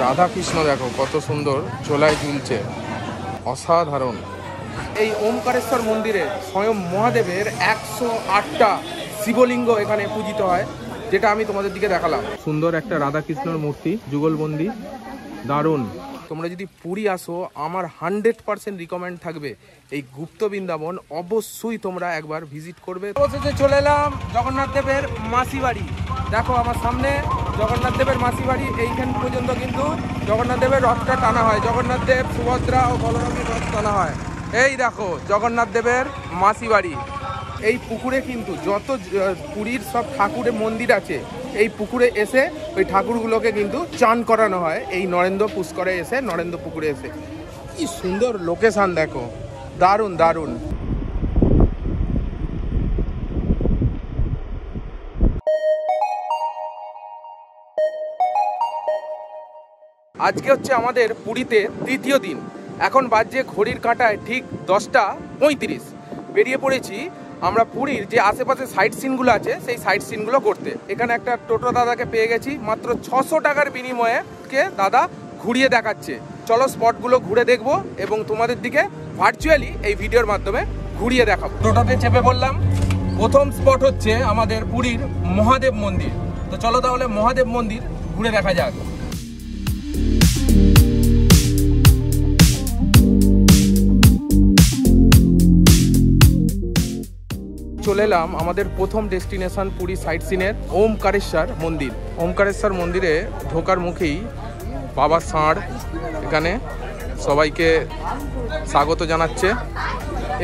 রাধা কৃষ্ণ দেখো কত সুন্দর চোলায় ঝুলছে, অসাধারণ। এই ওমকারেশ্বর মন্দিরে স্বয়ং মহাদেবের 108টা শিবলিঙ্গ এখানে পূজিত হয়, যেটা আমি তোমাদের দিকে দেখালাম। সুন্দর একটা রাধা কৃষ্ণর মূর্তি, যুগলবন্দি, দারুণ। তোমরা যদি পুরী আসো, আমার 100% রিকমেন্ড থাকবে এই গুপ্ত বৃন্দাবন অবশ্যই তোমরা একবার ভিজিট করবে। অবশেষে চলে এলাম জগন্নাথ দেবের মাসি বাড়ি। দেখো আমার সামনে জগন্নাথ দেবের মাসি বাড়ি। এইখান পর্যন্ত কিন্তু জগন্নাথ দেবের রথটা টানা হয়, জগন্নাথ দেব, সুভদ্রা ও বলরামের রথ টানা হয়। এই দেখো জগন্নাথ দেবের মাসি বাড়ি। এই পুকুরে কিন্তু যত পুরীর সব ঠাকুরের মন্দির আছে, এই পুকুরে এসে ওই ঠাকুরগুলোকে কিন্তু চান করানো হয়। এই নরেন্দ্র পুষ্করে এসে, নরেন্দ্র পুকুরে এসে। কি সুন্দর লোকেশন দেখো, দারুণ দারুণ। আজকে হচ্ছে আমাদের পুরীতে তৃতীয় দিন। এখন বাজছে ঘড়ির কাঁটায় ঠিক 10টা 35। বেরিয়ে পড়েছি আমরা পুরীর যে আশেপাশে সাইট সিনগুলো আছে সেই সাইট সিনগুলো করতে। এখানে একটা টোটো দাদাকে পেয়ে গেছি, মাত্র 600 টাকার বিনিময়ে দাদা ঘুরিয়ে দেখাচ্ছে। চলো স্পটগুলো ঘুরে দেখবো এবং তোমাদের দিকে ভার্চুয়ালি এই ভিডিওর মাধ্যমে ঘুরিয়ে দেখাবো। টোটোতে চেপে বললাম, প্রথম স্পট হচ্ছে আমাদের পুরীর মহাদেব মন্দির। তো চলো তাহলে মহাদেব মন্দির ঘুরে দেখা যাক। চলে এলাম আমাদের প্রথম ডেস্টিনেশন পুরী সাইট সিনের ওমকারেশ্বর মন্দির। ওমকারেশ্বর মন্দিরে ঢোকার মুখেই বাবা ষাঁড় এখানে সবাইকে স্বাগত জানাচ্ছে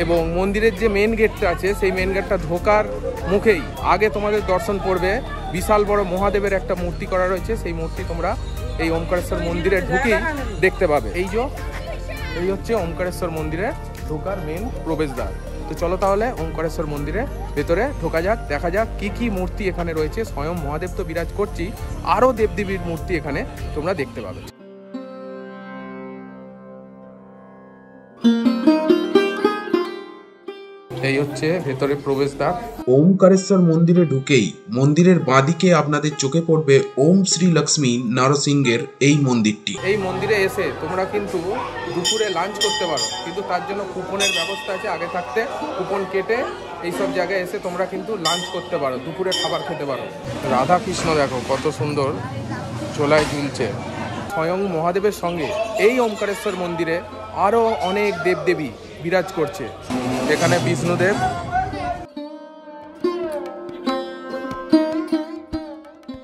এবং মন্দিরের যে মেন গেটটা আছে সেই মেন গেটটা ঢোকার মুখেই আগে তোমাদের দর্শন পড়বে বিশাল বড় মহাদেবের একটা মূর্তি করা রয়েছে। সেই মূর্তি তোমরা এই ওমকারেশ্বর মন্দিরে ঢুকেই দেখতে পাবে। এই হচ্ছে ওমকারেশ্বর মন্দিরে ঢোকার মেন প্রবেশদ্বার। তো চলো তাহলে ওমকারেশ্বর মন্দিরে ভেতরে ঢোকা যাক, দেখা যাক কি কি মূর্তি এখানে রয়েছে। স্বয়ং মহাদেব তো বিরাজ করছি, আরও দেবদেবীর মূর্তি এখানে তোমরা দেখতে পাবে। এই হচ্ছে ভেতরে প্রবেশদ্বার। ওমকারেশ্বর মন্দিরে ঢুকেই মন্দিরের বাঁদিকে আপনাদের চোখে পড়বে ওম শ্রী লক্ষ্মী নরসিংহের এই মন্দিরটি। এই মন্দিরে এসে তোমরা কিন্তু দুপুরে লাঞ্চ করতে পারো, কিন্তু তার জন্য কুপনের ব্যবস্থা আছে। আগে থাকতে কুপন কেটে এইসব জায়গায় এসে তোমরা কিন্তু লাঞ্চ করতে পারো, দুপুরে খাবার খেতে পারো। রাধা কৃষ্ণ দেখো কত সুন্দর চোলায় ঝুলছে। স্বয়ং মহাদেবের সঙ্গে এই ওমকারেশ্বর মন্দিরে আরও অনেক দেবদেবী বিরাজ করছে। এখানে বিষ্ণুদেব,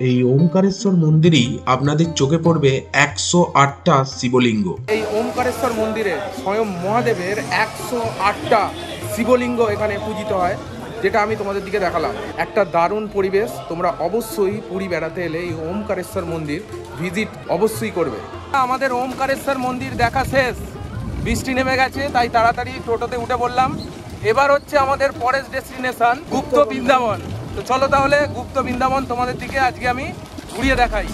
এই ওমকারেশ্বর মন্দিরেই আপনাদের চোখে পড়বে 108টা শিবলিঙ্গ। এই ওমকারেশ্বর মন্দিরে স্বয়ং মহাদেবের 108টা শিবলিঙ্গ এখানে পূজিত হয়, যেটা আমি তোমাদের দিকে দেখালাম। একটা দারুণ পরিবেশ। তোমরা অবশ্যই পুরী বেড়াতে এলে এই ওমকারেশ্বর মন্দির ভিজিট অবশ্যই করবে। আমাদের ওমকারেশ্বর মন্দির দেখা শেষ, বৃষ্টি নেমে গেছে, তাই তাড়াতাড়ি টোটোতে উঠে বললাম। এবার হচ্ছে আমাদের পরের ডেস্টিনেশন গুপ্ত বৃন্দাবন। তো চলো তাহলে গুপ্ত বৃন্দাবন তোমাদের দিকে আজকে আমি ঘুরিয়ে দেখাই।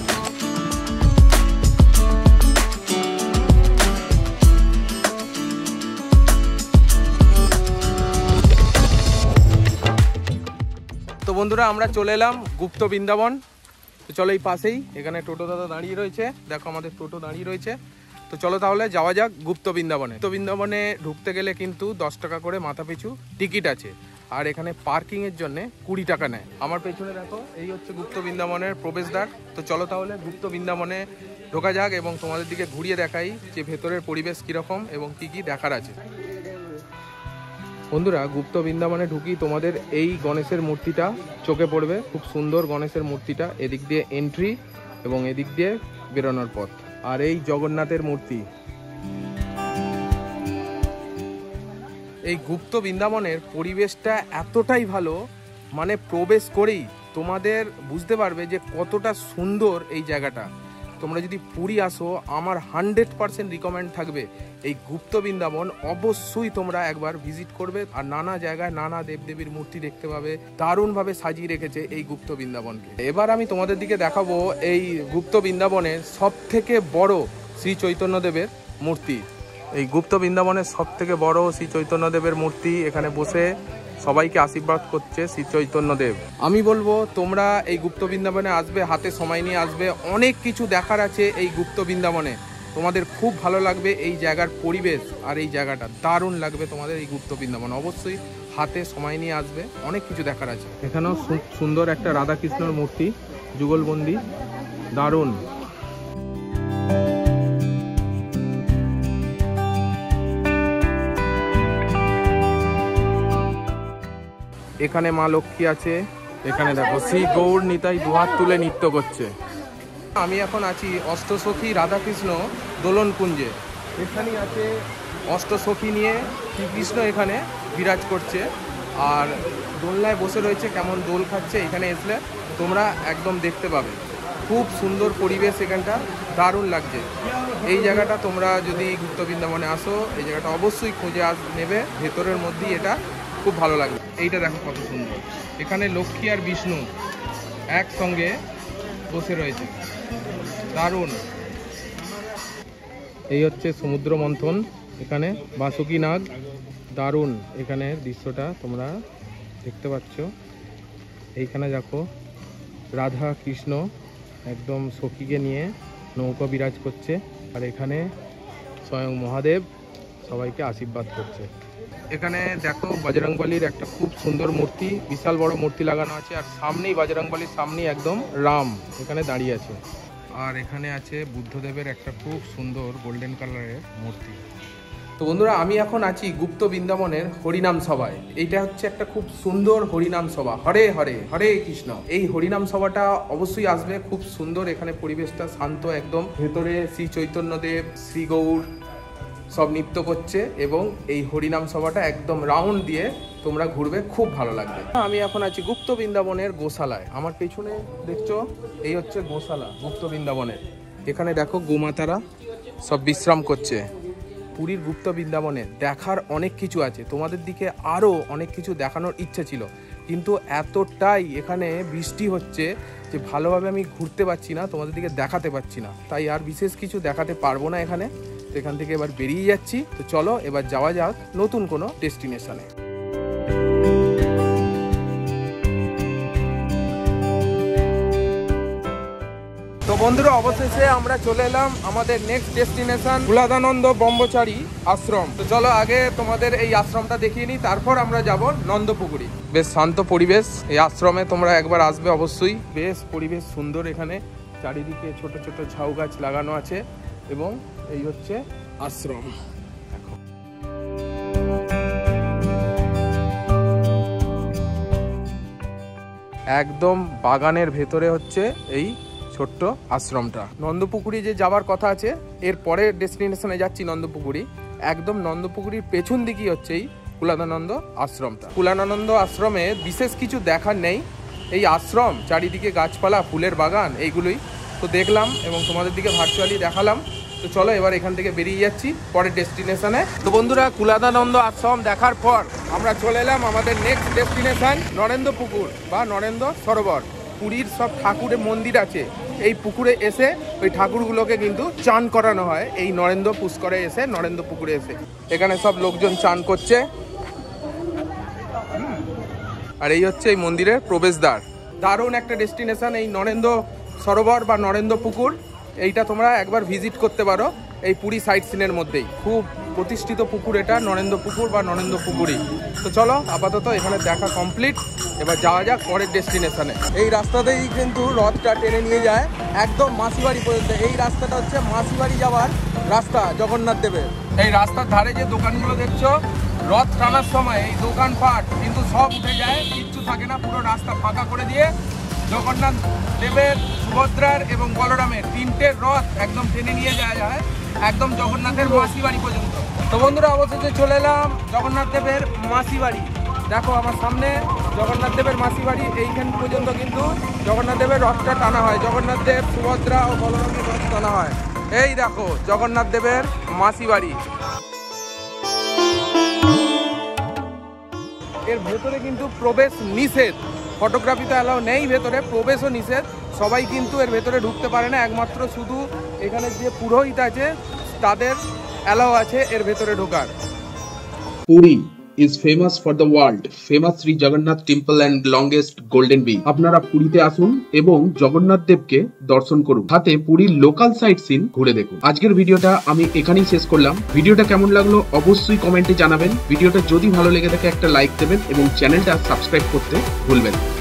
তো বন্ধুরা আমরা চলে এলাম গুপ্ত বৃন্দাবন। তো চলো এই পাশেই এখানে টোটো দাদা দাঁড়িয়ে রয়েছে, দেখো আমাদের টোটো দাঁড়িয়ে রয়েছে। তো চলো তাহলে যাওয়া যাক গুপ্ত বৃন্দাবনে। গুপ্ত বৃন্দাবনে ঢুকতে গেলে কিন্তু 10 টাকা করে মাথা পিছু টিকিট আছে, আর এখানে পার্কিংয়ের জন্য 20 টাকা নেয়। আমার পেছনে দেখো এই হচ্ছে গুপ্ত বৃন্দাবনের প্রবেশদ্বার। তো চলো তাহলে গুপ্ত বৃন্দাবনে ঢোকা যাক এবং তোমাদের দিকে ঘুরিয়ে দেখাই যে ভেতরের পরিবেশ কীরকম এবং কি কি দেখার আছে। বন্ধুরা গুপ্ত বৃন্দাবনে ঢুকি তোমাদের এই গণেশের মূর্তিটা চোখে পড়বে, খুব সুন্দর গণেশের মূর্তিটা। এদিক দিয়ে এন্ট্রি এবং এদিক দিয়ে বেরোনোর পথ। আর এই জগন্নাথের মূর্তি। এই গুপ্ত বৃন্দাবনের পরিবেশটা এতটাই ভালো, মানে প্রবেশ করেই তোমাদের বুঝতে পারবে যে কতটা সুন্দর এই জায়গাটা। তোমরা যদি পুরী আসো, আমার 100% রিকমেন্ড থাকবে এই গুপ্ত বৃন্দাবন অবশ্যই তোমরা একবার ভিজিট করবে। আর নানা জায়গায় নানা দেবদেবীর মূর্তি দেখতে পাবে, দারুণভাবে সাজিয়ে রেখেছে এই গুপ্ত বৃন্দাবনকে। এবার আমি তোমাদের দিকে দেখাবো এই গুপ্ত বৃন্দাবনের সবথেকে বড় শ্রী চৈতন্যদেবের মূর্তি। এই গুপ্ত বৃন্দাবনের সবথেকে বড় শ্রী চৈতন্যদেবের মূর্তি। এখানে বসে সবাইকে আশীর্বাদ করছে শ্রী চৈতন্যদেব। আমি বলবো তোমরা এই গুপ্ত বৃন্দাবনে আসবে, হাতে সময় নিয়ে আসবে, অনেক কিছু দেখার আছে এই গুপ্ত বৃন্দাবনে। তোমাদের খুব ভালো লাগবে এই জায়গার পরিবেশ, আর এই জায়গাটা দারুণ লাগবে তোমাদের এই গুপ্ত বৃন্দাবন। অবশ্যই হাতে সময় নিয়ে আসবে, অনেক কিছু দেখার আছে। এখানেও সুন্দর একটা রাধাকৃষ্ণর মূর্তি, যুগলবন্দি, দারুণ। এখানে মা লক্ষ্মী আছে। এখানে দেখো শ্রী গৌর নিতাই দুহাত তুলে নৃত্য করছে। আমি এখন আছি অষ্টসখী রাধাকৃষ্ণ দোলনকুঞ্জে। এখানেই আছে অষ্টসখী নিয়ে শ্রীকৃষ্ণ এখানে বিরাজ করছে, আর দোলনায় বসে রয়েছে, কেমন দোল খাচ্ছে এখানে আসলে তোমরা একদম দেখতে পাবে। খুব সুন্দর পরিবেশ এখানটা, দারুণ লাগছে। এই জায়গাটা তোমরা যদি গুপ্ত বৃন্দাবনে আসো, এই জায়গাটা অবশ্যই খুঁজে নেবে, ভেতরের মধ্যেই এটা খুব ভালো লাগবে। এইটা দেখো কত সুন্দর, এখানে লক্ষ্মী আর বিষ্ণু একসঙ্গে বসে রয়েছে, দারুণ। এই হচ্ছে সমুদ্র মন্থন, এখানে বাসুকী নাগ, দারুণ। এখানে দৃশ্যটা তোমরা দেখতে পাচ্ছ। এইখানে দেখো রাধা কৃষ্ণ একদম সখীকে নিয়ে নৌকা বিরাজ করছে, আর এখানে স্বয়ং মহাদেব সবাইকে আশীর্বাদ করছে। এখানে দেখো বজরংবলীর একটা খুব সুন্দর মূর্তি, বিশাল বড় মূর্তি লাগানো আছে, আর সামনেই বজরংবলীর সামনেই একদম রাম এখানে দাঁড়িয়ে আছে। আর এখানে আছে বুদ্ধদেবের একটা খুব সুন্দর গোল্ডেন কালারের মূর্তি। তো বন্ধুরা, আমি এখন আছি গুপ্ত বৃন্দাবনের হরিনাম সভায়। এইটা হচ্ছে একটা খুব সুন্দর হরিনাম সভা, হরে হরে হরে কৃষ্ণ। এই হরিনাম সভাটা অবশ্যই আসবে, খুব সুন্দর। এখানে পরিবেশটা শান্ত একদম, ভেতরে শ্রী চৈতন্যদেব, শ্রী গৌর সব নৃত্য করছে, এবং এই হরিনাম সভাটা একদম রাউন্ড দিয়ে তোমরা ঘুরবে, খুব ভালো লাগবে। আমি এখন আছি গুপ্ত বৃন্দাবনের গোশালায়। আমার পেছনে দেখছো, এই হচ্ছে গোশালা গুপ্ত বৃন্দাবনের। এখানে দেখো গোমাতারা সব বিশ্রাম করছে। পুরীর গুপ্ত বৃন্দাবনে দেখার অনেক কিছু আছে, তোমাদের দিকে আরও অনেক কিছু দেখানোর ইচ্ছে ছিল, কিন্তু এতটাই এখানে বৃষ্টি হচ্ছে যে ভালোভাবে আমি ঘুরতে পারছি না, তোমাদের দিকে দেখাতে পারছি না, তাই আর বিশেষ কিছু দেখাতে পারবো না এখানে। তো এখান থেকে এবার বেরিয়ে যাচ্ছি। তো চলো এবার যাওয়া যাক নতুন কোনো ডেস্টিনেশনে। তো বন্ধুরা, অবশেষে আমরা চলে এলাম আমাদের নেক্সট ডেস্টিনেশন কুলাদানন্দ ব্রহ্মচারী আশ্রম। তো চলো আগে তোমাদের এই আশ্রমটা দেখিয়ে নিই, তারপর আমরা যাব নন্দপুকুরি। বেশ শান্ত পরিবেশ এই আশ্রমে, তোমরা একবার আসবে অবশ্যই। বেশ পরিবেশ সুন্দর, এখানে চারিদিকে ছোট ছোট ঝাউ গাছ লাগানো আছে, এবং এই হচ্ছে আশ্রম। একদম বাগানের ভেতরে হচ্ছে এই ছোট্ট আশ্রমটা। নন্দপুকুরি যে যাবার কথা আছে, এর পরে ডেস্টিনেশনে যাচ্ছি নন্দপুকুরি। একদম নন্দপুকুরির পেছন দিকেই হচ্ছে এই কুলাদানন্দ আশ্রমটা। কুলাদানন্দ আশ্রমে বিশেষ কিছু দেখার নেই, এই আশ্রম, চারিদিকে গাছপালা, ফুলের বাগান, এইগুলোই তো দেখলাম এবং তোমাদের দিকে ভার্চুয়ালি দেখালাম। তো চলো এবার এখান থেকে বেরিয়ে যাচ্ছি পরের ডেস্টিনেশনে। তো বন্ধুরা, কুলাদানন্দ আশ্রম দেখার পর আমরা চলে এলাম আমাদের নেক্সট ডেস্টিনেশন নরেন্দ্রপুকুর বা নরেন্দ্র সরোবর। পুরীর সব ঠাকুরের মন্দির আছে, এই পুকুরে এসে ওই ঠাকুরগুলোকে কিন্তু চান করানো হয় এই নরেন্দ্র পুষ্করে এসে, নরেন্দ্র পুকুরে এসে। এখানে সব লোকজন চান করছে, আর এই হচ্ছে এই মন্দিরের প্রবেশদ্বার। দারুণ একটা ডেস্টিনেশন এই নরেন্দ্র সরোবর বা নরেন্দ্র পুকুর। এইটা তোমরা একবার ভিজিট করতে পারো, এই পুরী সাইট সিনের মধ্যেই। খুব প্রতিষ্ঠিত পুকুর এটা, নরেন্দ্র পুকুর বা নরেন্দ্র পুকুরি। তো চলো আপাতত এখানে দেখা কমপ্লিট, এবার যাওয়া যাক পরের ডেস্টিনেশনে। এই রাস্তাতেই কিন্তু রথটা টেনে নিয়ে যায় একদম মাসিবাড়ি পর্যন্ত। এই রাস্তাটা হচ্ছে মাসিবাড়ি যাওয়ার রাস্তা জগন্নাথ দেবের। এই রাস্তার ধারে যে দোকানগুলো দেখছো, রথ টানার সময় এই দোকানপাট কিন্তু সব উঠে যায়, কিচ্ছু থাকে না, পুরো রাস্তা ফাঁকা করে দিয়ে জগন্নাথ দেবের, সুভদ্রার এবং বলরামের তিনটে রথ একদম টেনে নিয়ে যাওয়া যায় একদম জগন্নাথের মাসিবাড়ি পর্যন্ত। তো বন্ধুরা, অবশেষে চলে এলাম জগন্নাথ দেবের মাসিবাড়ি। দেখো আমার সামনে জগন্নাথ দেবের মাসিবাড়ি, এইখান পর্যন্ত কিন্তু জগন্নাথ দেবের রথটা টানা হয়। জগন্নাথ দেব, সুভদ্রা ও বলরামের রথ টানা হয়। এই দেখো জগন্নাথ দেবের মাসিবাড়ি। এর ভেতরে কিন্তু প্রবেশ নিষেধ, ফটোগ্রাফিতে অ্যালাউ নেই, ভেতরে প্রবেশও নিষেধ। সবাই কিন্তু এর ভেতরে ঢুকতে পারে না, একমাত্র শুধু এখানে যে পুরোহিত আছে তাদের অ্যালাউ আছে এর ভেতরে ঢোকার। Puri is famous for the world. Famous Sri Jagannath Temple and longest golden bridge. আপনারা পুরীতে আসুন এবং জগন্নাথ দেবকে দর্শন করুন, সাথে পুরীর লোকাল সাইট সিন ঘুরে দেখুন। আজকের ভিডিওটা আমি এখানেই শেষ করলাম। ভিডিওটা কেমন লাগলো অবশ্যই কমেন্টে জানাবেন। ভিডিওটা যদি ভালো লেগে থাকে একটা লাইক দেবেন এবং চ্যানেলটা সাবস্ক্রাইব করতে ভুলবেন না।